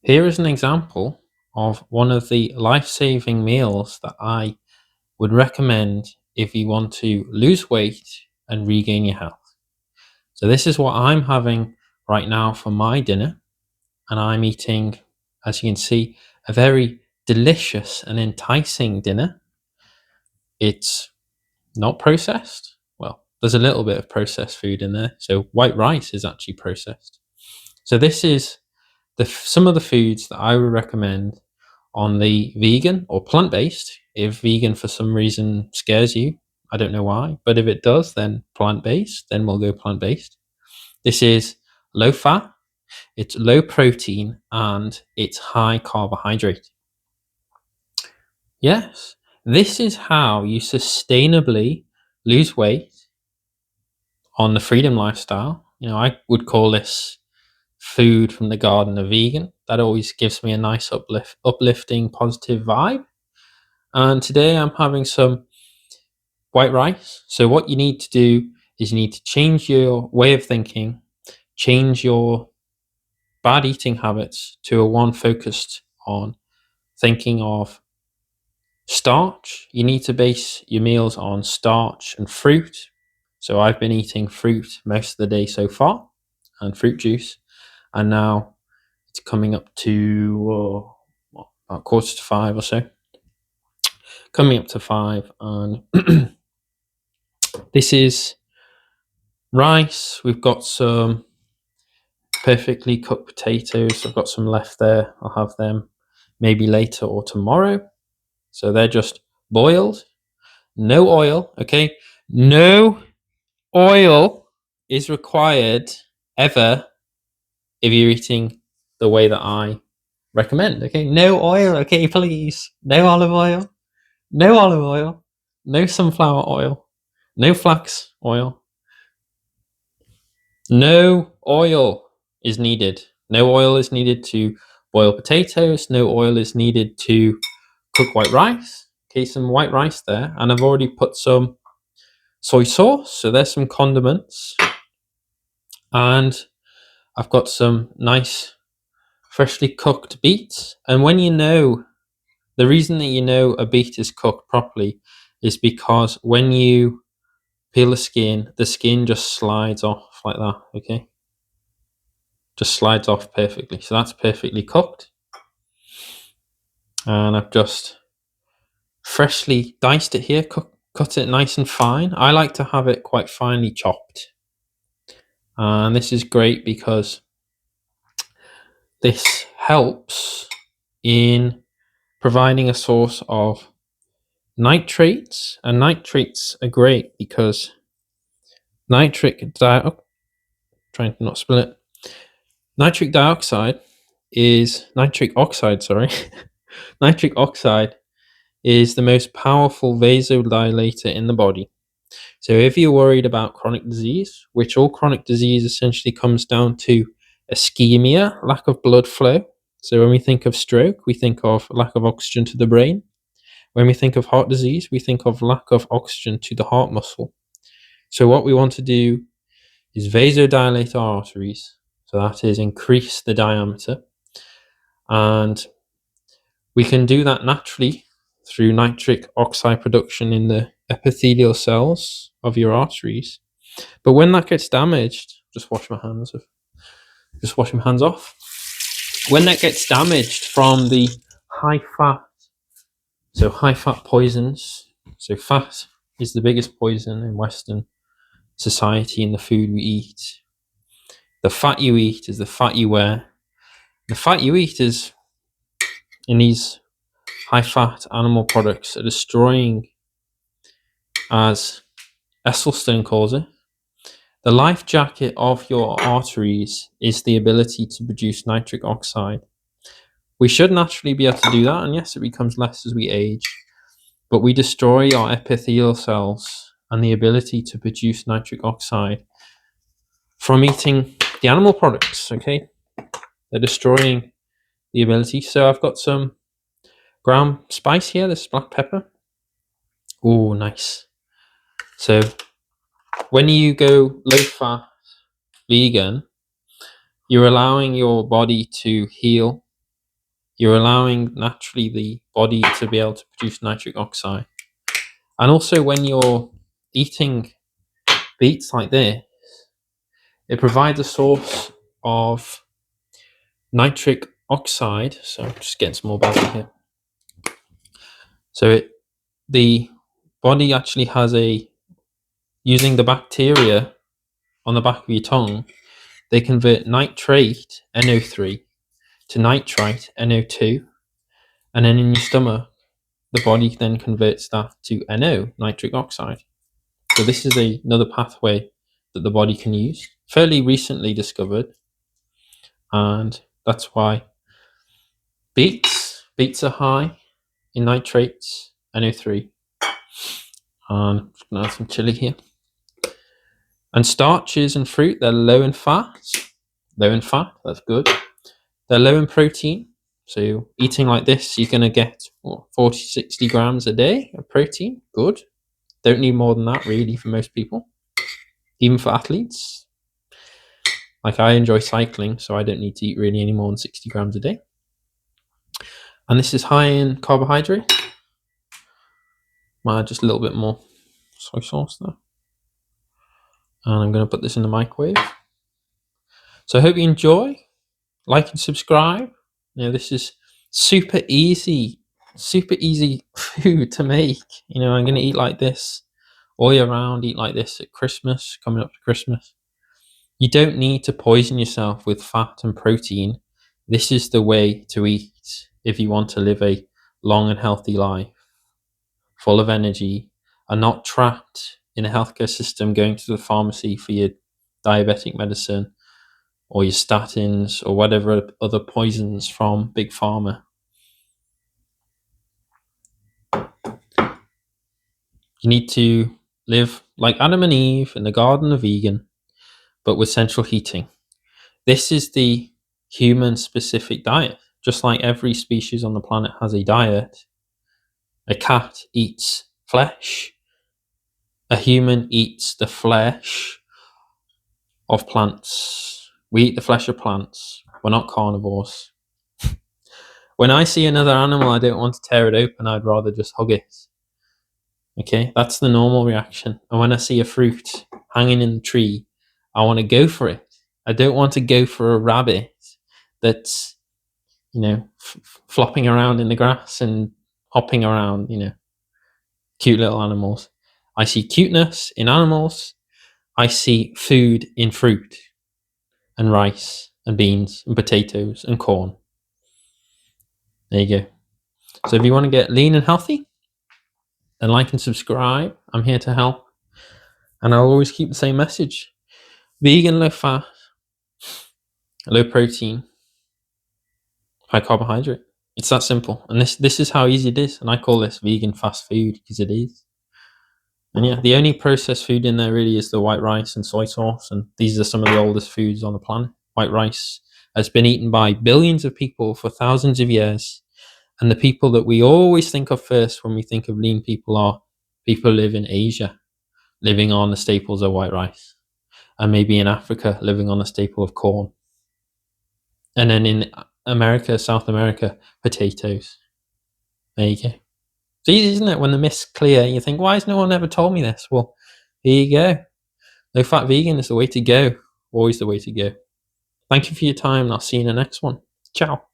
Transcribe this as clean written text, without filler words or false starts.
Here is an example of one of the life-saving meals that I would recommend if you want to lose weight and regain your health. So this is what I'm having right now for my dinner, and I'm eating, as you can see, a very delicious and enticing dinner. It's not processed. Well, there's a little bit of processed food in there. So white rice is actually processed. So this is some of the foods that I would recommend on the vegan or plant-based. If vegan for some reason scares you, I don't know why, but if it does, then plant-based, then we'll go plant-based. This is low fat, it's low protein, and it's high carbohydrate. Yes, this is how you sustainably lose weight on the freedom lifestyle. I would call this food from the garden of vegan. That always gives me a nice uplifting, positive vibe. And today I'm having some white rice. So what you need to do is you need to change your way of thinking, change your bad eating habits to a one focused on thinking of starch. You need to base your meals on starch and fruit. So I've been eating fruit most of the day so far and fruit juice. And now it's coming up to about 4:45 or so. Coming up to 5. And this is rice. We've got some perfectly cooked potatoes. I've got some left there. I'll have them maybe later or tomorrow. So they're just boiled. No oil, okay? No oil is required ever if you're eating the way that I recommend, okay? No oil, okay, please. No olive oil. No olive oil. No sunflower oil. No flax oil. No oil is needed. No oil is needed to boil potatoes. No oil is needed to cook white rice. Okay, some white rice there. And I've already put some soy sauce. So there's some condiments. And I've got some nice freshly cooked beets. And the reason that you know a beet is cooked properly is because when you peel the skin just slides off like that, okay? Just slides off perfectly. So that's perfectly cooked. And I've just freshly diced it here, cut it nice and fine. I like to have it quite finely chopped. And this is great because this helps in providing a source of nitrates. And nitrates are great because trying to not spill it. Nitric oxide, sorry. Nitric oxide is the most powerful vasodilator in the body. So if you're worried about chronic disease, which all chronic disease essentially comes down to ischemia, lack of blood flow. So when we think of stroke, we think of lack of oxygen to the brain. When we think of heart disease, we think of lack of oxygen to the heart muscle. So what we want to do is vasodilate our arteries. So that is increase the diameter. And we can do that naturally through nitric oxide production in the epithelial cells of your arteries. But when that gets damaged, just wash my hands off. When that gets damaged from the high fat poisons, so fat is the biggest poison in Western society in the food we eat. The fat you eat is the fat you wear. The fat you eat is in these high fat animal products are destroying, as Esselstyn calls it, the life jacket of your arteries is the ability to produce nitric oxide. We should naturally be able to do that, and yes, it becomes less as we age, but we destroy our epithelial cells and the ability to produce nitric oxide from eating the animal products, okay? They're destroying the ability. So I've got some ground spice here. This is black pepper. Oh, nice. So when you go low fat vegan, you're allowing your body to heal You're allowing naturally the body to be able to produce nitric oxide. And also, when you're eating beets like this, it provides a source of nitric oxide. So I'm just getting some more butter here. So the body actually has using the bacteria on the back of your tongue, they convert nitrate, NO3, to nitrite, NO2. And then in your stomach, the body then converts that to NO, nitric oxide. So this is another pathway that the body can use, fairly recently discovered. And that's why beets are high in nitrates, NO3. And I'm just going to add some chili here. And starches and fruit, they're low in fat. Low in fat, that's good. They're low in protein. So eating like this, you're going to get 40, 60 grams a day of protein. Good. Don't need more than that, really, for most people. Even for athletes. Like, I enjoy cycling, so I don't need to eat really any more than 60 grams a day. And this is high in carbohydrate. Might add just a little bit more soy sauce there. And I'm going to put this in the microwave. So I hope you enjoy. Like and subscribe. This is super easy food to make. I'm going to eat like this all year round, eat like this at Christmas, coming up to Christmas. You don't need to poison yourself with fat and protein. This is the way to eat if you want to live a long and healthy life, full of energy, and not trapped in a healthcare system going to the pharmacy for your diabetic medicine or your statins or whatever other poisons from Big Pharma. You need to live like Adam and Eve in the Garden of Eden, but with central heating. This is the human-specific diet. Just like every species on the planet has a diet, a cat eats flesh, a human eats the flesh of plants. We eat the flesh of plants. We're not carnivores. When I see another animal, I don't want to tear it open. I'd rather just hug it. Okay, that's the normal reaction. And when I see a fruit hanging in the tree, I want to go for it. I don't want to go for a rabbit that's, flopping around in the grass and hopping around, cute little animals. I see cuteness in animals. I see food in fruit and rice and beans and potatoes and corn. There you go. So if you want to get lean and healthy, then like and subscribe. I'm here to help. And I'll always keep the same message. Vegan, low fat, low protein, high carbohydrate. It's that simple. And this is how easy it is. And I call this vegan fast food because it is. And yeah, the only processed food in there really is the white rice and soy sauce. And these are some of the oldest foods on the planet. White rice has been eaten by billions of people for thousands of years. And the people that we always think of first when we think of lean people are people who live in Asia, living on the staples of white rice. And maybe in Africa, living on the staple of corn. And then in America, South America, potatoes. There you go. It's easy, isn't it? When the mist's clear, you think, why has no one ever told me this? Well, here you go. Low fat vegan is the way to go. Always the way to go. Thank you for your time, and I'll see you in the next one. Ciao.